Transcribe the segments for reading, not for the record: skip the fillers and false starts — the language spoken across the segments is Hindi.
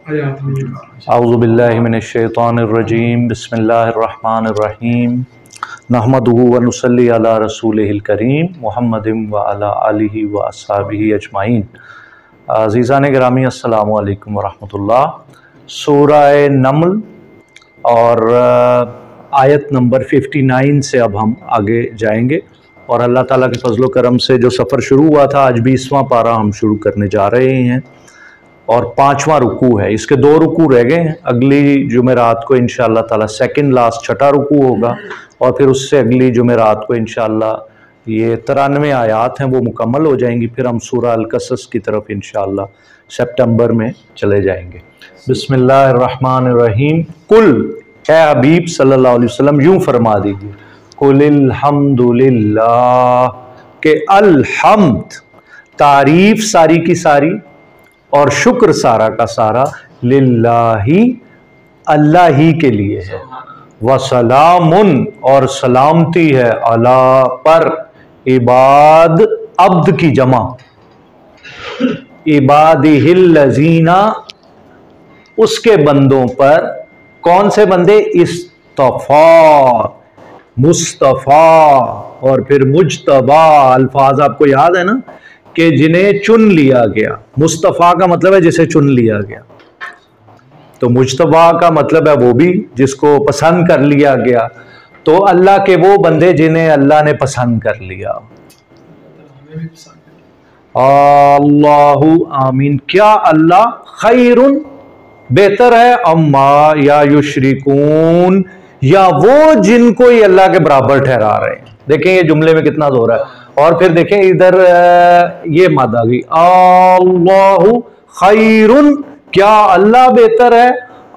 औज़ु बिल्लाहि मिनश शैतानिर रजीम बिस्मिल्लाहिर्रहमानिर्रहीम नहमदुहु व नुसल्ली अला रसूलिहिल करीम मुहम्मदिन व अला आलिहि व अस्हाबिहि अजमाइन। अज़ीज़ान गिरामी अस्सलामु अलैकुम व रहमतुल्लाह। सूरह नमल और आयत नंबर 59 से अब हम आगे जाएंगे और अल्लाह ताला के फजलो करम से जो सफ़र शुरू हुआ था आज 20वां पारा हम शुरू करने जा रहे हैं और 5वां रुकू है। इसके 2 रुकू रह गए हैं। अगली जुमेरात को इंशाअल्लाह ताला सेकंड लास्ट 6ठा रुकू होगा और फिर उससे अगली जुमेरात को इंशाअल्लाह ये 93 आयात हैं वो मुकम्मल हो जाएंगी। फिर हम सूरह अल-कसस की तरफ इंशाअल्लाह सितंबर में चले जाएंगे। बिस्मिल्लाहिर्रहमानिर्रहीम। कुल ए हबीब सल्लल्लाहु अलैहि वसल्लम यूँ फरमा दीजिए, कुलिल हम्दुलिल्लाह के अल्हम्द तारीफ सारी की सारी और शुक्र सारा का सारा लिल्लाही अल्लाह ही के लिए है। वसलामुन और सलामती है अला पर इबाद अब्द की जमा इबादिहिल्लज़ीना उसके बंदों पर। कौन से बंदे? इस्तफा मुस्तफ़ा और फिर मुज्तबा। अल्फाज आपको याद है ना कि जिन्हें चुन लिया गया। मुस्तफ़ा का मतलब है जिसे चुन लिया गया, तो मुज्तबा का मतलब है वो भी जिसको पसंद कर लिया गया। तो अल्लाह के वो बंदे जिन्हें अल्लाह ने पसंद कर लिया। अल्लाहु आमीन। क्या अल्लाह खैरुन बेहतर है, अम्मा या युशरिकून या वो जिनको ये अल्लाह के बराबर ठहरा रहे हैं। देखें ये जुमले में कितना जोर है। और फिर देखें इधर ये माद आ गई, अल्लाहु खैरुन क्या अल्लाह बेहतर है,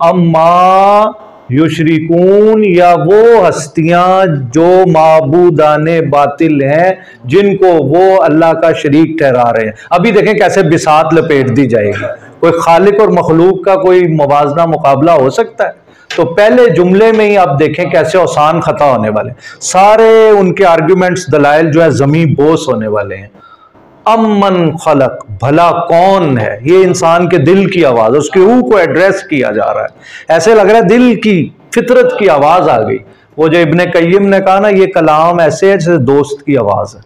अम्मा युशरिकून या वो हस्तियां जो माबूदाने बातिल हैं जिनको वो अल्लाह का शरीक ठहरा रहे हैं। अभी देखें कैसे बिसात लपेट दी जाएगी। कोई खालिक और मखलूक का कोई मुवाजना मुकाबला हो सकता है? तो पहले जुमले में ही आप देखें कैसे आसान खता होने वाले, सारे उनके आर्ग्यूमेंट्स दलाइल जो है जमीन बोस होने वाले हैं। अमन खलक भला कौन है, ये इंसान के दिल की आवाज, उसकी रूह को एड्रेस किया जा रहा है। ऐसे लग रहा है दिल की फितरत की आवाज आ गई। वो जो इब्ने कय्यम ने कहा ना, ये कलाम ऐसे है जैसे दोस्त की आवाज है।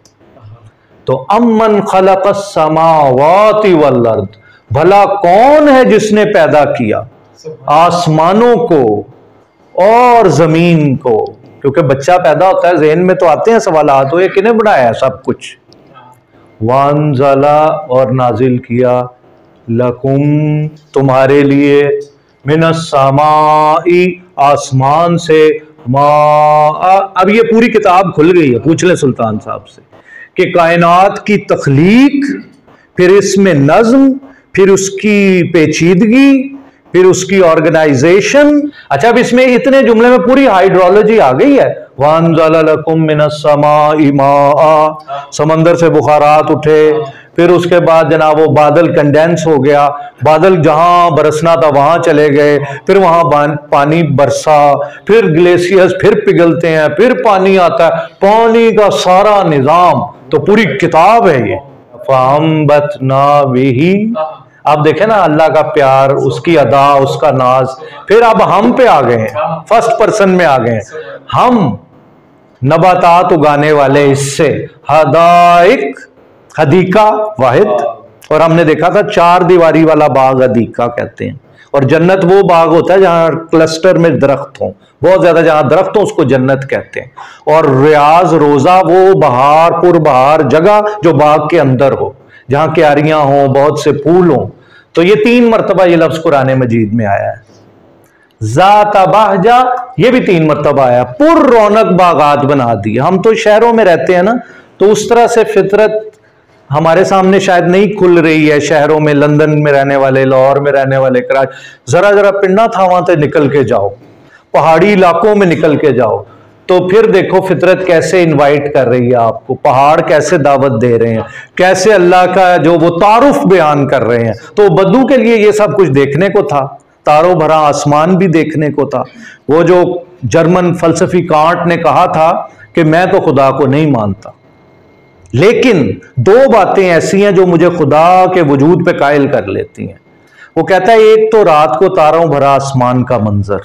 तो अमन खलक़स समावाति वल अर्द भला कौन है जिसने पैदा किया आसमानों को और जमीन को। क्योंकि बच्चा पैदा होता है ज़हन में तो आते हैं सवालात, तो ये किन्हें बनाया है सब कुछ। वानज़ला और नाजिल किया लकुम तुम्हारे लिए मिनस समाई आसमान से मा। अब ये पूरी किताब खुल गई है। पूछ लें सुल्तान साहब से कि कायनात की तख्लीक, फिर इसमें नज्म, फिर उसकी पेचीदगी, फिर उसकी ऑर्गेनाइजेशन। अच्छा अब इसमें इतने जुमले में पूरी हाइड्रोलॉजी आ गई है। वानज़ला लकुम मिनस समाई माआ, समंदर से बुखारात उठे, फिर उसके बाद जनाब वो बादल कंडेंस हो गया, बादल जहां बरसना था वहां चले गए, फिर वहां पानी बरसा, फिर ग्लेशियर्स फिर पिघलते हैं, फिर पानी आता है, पानी का सारा निजाम। तो पूरी किताब है ये। फ़अंबतना बिही। अब देखें ना अल्लाह का प्यार, उसकी अदा, उसका नाज। फिर अब हम पे आ गए हैं, फर्स्ट पर्सन में आ गए हैं। हम नबातात उगाने वाले इससे हदाइक हदीका वाहिद। और हमने देखा था 4 दीवारी वाला बाग हदीका कहते हैं। और जन्नत वो बाग होता है जहां क्लस्टर में दरख्त हो, बहुत ज्यादा जहां दरख्त हो उसको जन्नत कहते हैं। और रियाज रोजा वो बहार पुरबहार जगह जो बाग के अंदर हो, जहां क्यारियां हो, बहुत से फूल हो। तो ये 3 मरतबा ये लफ्ज कुरान मजीद में आया है। ज़ाता बहजा ये भी 3 मरतबा आया। पुर रौनक बागात बना दी। हम तो शहरों में रहते हैं ना, तो उस तरह से फितरत हमारे सामने शायद नहीं खुल रही है। शहरों में, लंदन में रहने वाले, लाहौर में रहने वाले, कराची, जरा जरा पिंडा थावां से निकल के जाओ, पहाड़ी इलाकों में निकल के जाओ, तो फिर देखो फितरत कैसे इनवाइट कर रही है आपको, पहाड़ कैसे दावत दे रहे हैं, कैसे अल्लाह का जो वो तारुफ बयान कर रहे हैं। तो बद्दू के लिए ये सब कुछ देखने को था, तारों भरा आसमान भी देखने को था। वो जो जर्मन फलसफी कांट ने कहा था कि मैं तो खुदा को नहीं मानता, लेकिन 2 बातें ऐसी हैं जो मुझे खुदा के वजूद पे कायल कर लेती हैं। वो कहता है एक तो रात को तारों भरा आसमान का मंजर,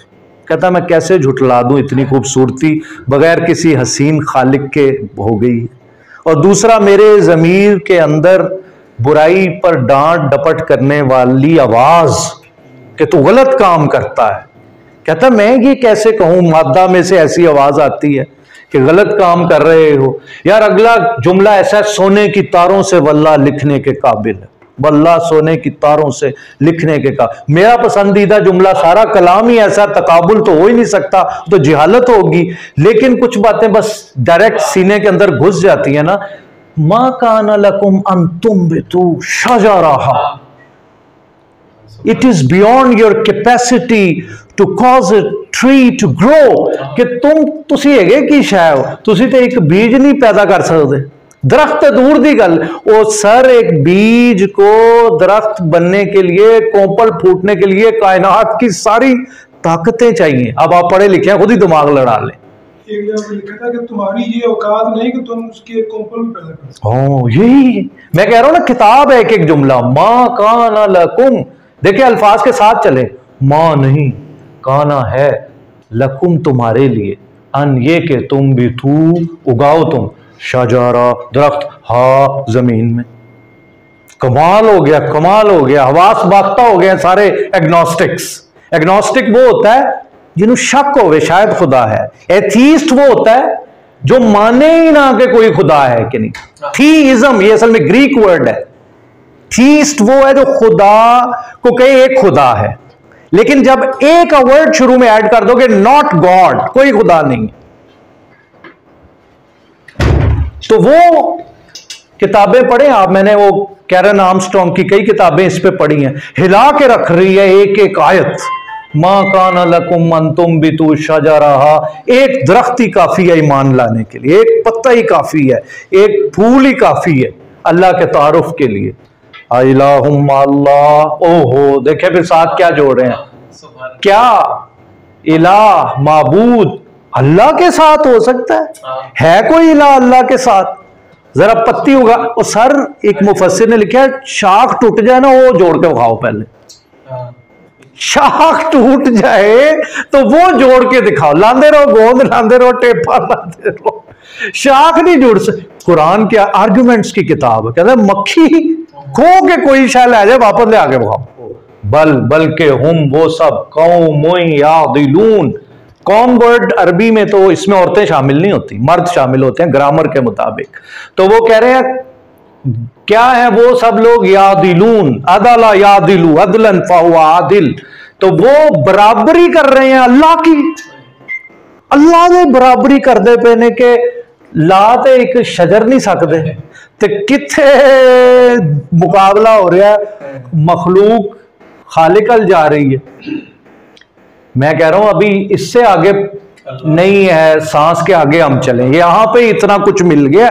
कहता मैं कैसे झुटला दूं इतनी खूबसूरती बगैर किसी हसीन खालिक के हो गई। और दूसरा मेरे ज़मीर के अंदर बुराई पर डांट डपट करने वाली आवाज कि तू गलत काम करता है। कहता मैं ये कैसे कहूं, मादा में से ऐसी आवाज आती है कि गलत काम कर रहे हो। यार अगला जुमला ऐसा, सोने की तारों से वल्लाह लिखने के काबिल है, वल्लाह सोने की तारों से लिखने के का। मेरा पसंदीदा जुमला, सारा कलाम ही ऐसा, तकाबुल तो हो ही नहीं सकता, तो जिहालत होगी, लेकिन कुछ बातें बस डायरेक्ट सीने के अंदर घुस जाती है ना। मा कान लकुम अन तुम्बितू शजरहा, it is beyond your capacity to cause a tree to grow, कि तुसी हैगे की शै हो, तुसी तो एक बीज नहीं पैदा कर सकते। दरख्त दूर दी गल, ओ सर एक बीज को दरख्त बनने के लिए, कोंपल फूटने के लिए कायनात की सारी ताकतें चाहिए। अब आप पढ़े लिखे हैं, खुद ही दिमाग लड़ा लें। एक जगह लिखा था कि तुम्हारी ये औकात नहीं कि तुम उसके कोंपल भी पैदा कर सको। ओ यही मैं कह रहा हूं ना, किताब है एक एक जुमला। मां काना लकुम, देखिए अल्फाज के साथ चले, मां नहीं, काना है, लकुम तुम्हारे लिए, अन ये के तुम भी तू उगाओ तुम, शाजारा दरख्त, हा जमीन में। कमाल हो गया, कमाल हो गया, हवास बाख्ता हो गया सारे एग्नोस्टिक्स। एग्नोस्टिक वो होता है जिन्हों शक होवे शायद खुदा है। एथीस्ट वो होता है जो माने ही ना कि कोई खुदा है कि नहीं। थीइज्म ये असल में ग्रीक वर्ड है। थीस्ट वो है जो खुदा को कहे एक खुदा है, लेकिन जब एक वर्ड शुरू में ऐड कर दोगे, नॉट गॉड, कोई खुदा नहीं, तो वो किताबें पढ़े आप। मैंने वो कैरन आर्मस्ट्रांग की कई किताबें इस पे पढ़ी हैं, हिला के रख रही है एक एक आयत। मां काना लकुम अन तुम्बितू शजरहा, एक दरख्त ही काफी है ईमान लाने के लिए, एक पत्ता ही काफी है, एक फूल ही काफी है अल्लाह के तारुफ के लिए। इलाहुम अल्लाह, ओहो देखे फिर साथ क्या जोड़ रहे हैं, क्या इलाह माबूद अल्लाह के साथ हो सकता है कोई इलाह अल्लाह के साथ? जरा पत्ती उगा, और सर एक मुफस्सिर ने लिखा है शाख टूट जाए ना, वो जोड़ के दिखाओ पहले, शाख टूट जाए तो वो जोड़ के दिखाओ। लांदे रहो गोंद, लांदे रहो टेपा, लांदे रहो, शाख नहीं जुड़ सकती। कुरान के आर्गुमेंट्स की किताब है, कहते हैं मक्खी खो के कोई शायद ले जाए वापस ले आके दिखाओ। बल के हम वो सब कौम यादिलून, कौम वर्ड अरबी में तो इसमें औरतें शामिल नहीं होती, मर्द शामिल होते हैं ग्रामर के मुताबिक। तो वो कह रहे हैं क्या है वो सब लोग, यादिलून, अदला यादिलू अदलन फाहुआ आदिल, तो वो बराबरी कर रहे हैं अल्लाह की। अल्लाह ने बराबरी कर दे पेने के ला ते एक शजर नहीं सकते, तो किथे मुकाबला हो रहा है, मखलूक खालिकल जा रही है। मैं कह रहा हूं अभी इससे आगे नहीं है, सांस के आगे हम चलें, यहां पे इतना कुछ मिल गया।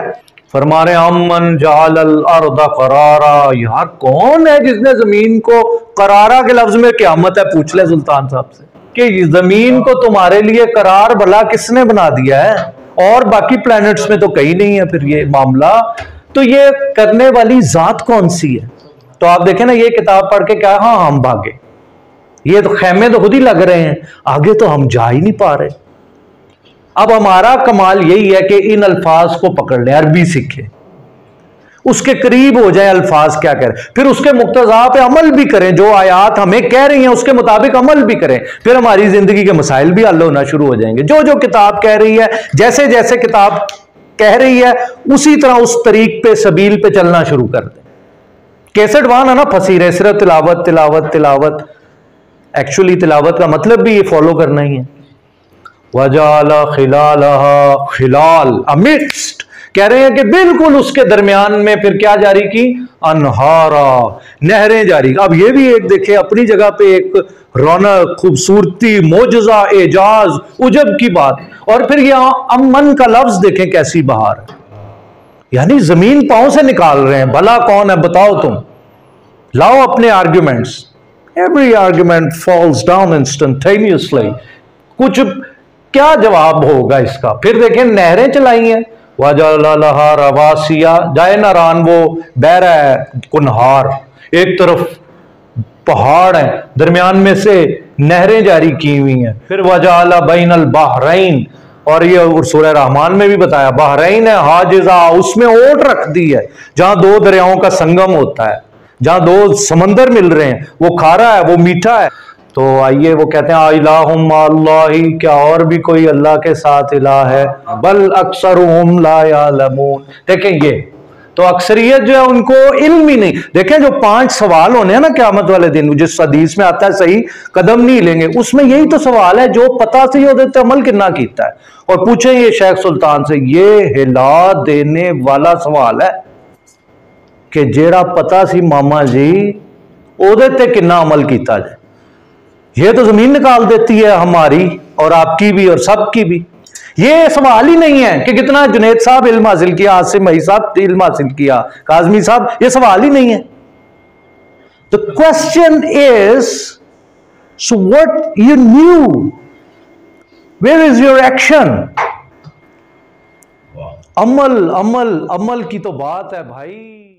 फरमा रहे अमन जालल अर्दा करारा, यार कौन है जिसने जमीन को, करारा के लफ्ज में क़यामत है, पूछ ले सुल्तान साहब से कि जमीन को तुम्हारे लिए करार भला किसने बना दिया है, और बाकी प्लैनेट्स में तो कहीं नहीं है फिर ये मामला, तो ये करने वाली जात कौन सी है? तो आप देखें ना, ये किताब पढ़ के क्या, हाँ हम भागे, ये तो खेमे तो खुद ही लग रहे हैं, आगे तो हम जा ही नहीं पा रहे। अब हमारा कमाल यही है कि इन अल्फाज को पकड़ लें, अरबी सीखें, उसके करीब हो जाए अल्फाज क्या कह रहे, फिर उसके मुक्तजा पे अमल भी करें, जो आयात हमें कह रही हैं उसके मुताबिक अमल भी करें, फिर हमारी जिंदगी के मसाइल भी हल होना शुरू हो जाएंगे। जो जो किताब कह रही है, जैसे जैसे किताब कह रही है, उसी तरह उस तरीक पे सबील पे चलना शुरू कर दें। कैसेट वान है ना, फंसी रहे सिर्फ तिलावत तिलावत तिलावत, एक्चुअली तिलावत का मतलब भी ये फॉलो करना ही है। वजाला खिलालहा खिलाल, अमिट्स्ट, कह रहे हैं कि बिल्कुल उसके दरमियान में फिर क्या जारी की, अनहारा, नहरें जारी। अब ये भी एक देखे अपनी जगह पे एक रौनक, खूबसूरती, मोजजा, एजाज, उजब की बात। और फिर यहां अमन का लफ्ज देखें कैसी बहार है, यानी जमीन पांव से निकाल रहे हैं। भला कौन है बताओ तुम, लाओ अपने arguments. Every argument falls down instantaneously. कुछ क्या जवाब होगा इसका? फिर देखें नहरें चलाई हैं, वजलहा रवासिया, जाए नारान वो बह रहा है कुनहार, एक तरफ पहाड़ हैं, दरमियान में से नहरें जारी की हुई हैं। फिर वजाला बैनल बहरैन, और ये सूरह रहमान में भी बताया, बहरैन है हाजिजा, उसमें ओट रख दी है, जहां दो दरियाओं का संगम होता है, जहां दो समंदर मिल रहे हैं, वो खारा है, वो मीठा है। तो आइए, वो कहते हैं इलाहुम अल्लाही, क्या और भी कोई अल्लाह के साथ इलाह है? बल अक्सरुहुम ला यालमून। देखें, ये तो अक्सरियत जो है उनको इल्म ही नहीं। देखें, जो 5 सवाल होने हैं ना क़यामत वाले दिन, जिस हदीस में आता है सही कदम नहीं लेंगे, उसमें यही तो सवाल है, जो पता से होते अमल कितना कीता है। और पूछे ये शेख सुल्तान से, ये हिला देने वाला सवाल है कि जेड़ा पता सी मामा जी ओदे ते कितना अमल किया जाए। ये तो जमीन निकाल देती है हमारी और आपकी भी और सबकी भी। ये सवाल ही नहीं है कि कितना जुनैद साहब इल्म हासिल किया, आसिम मई साहब इल्म हासिल किया, काजमी साहब, ये सवाल ही नहीं है। The question is, so what you knew, where is your action? अमल अमल अमल की तो बात है भाई।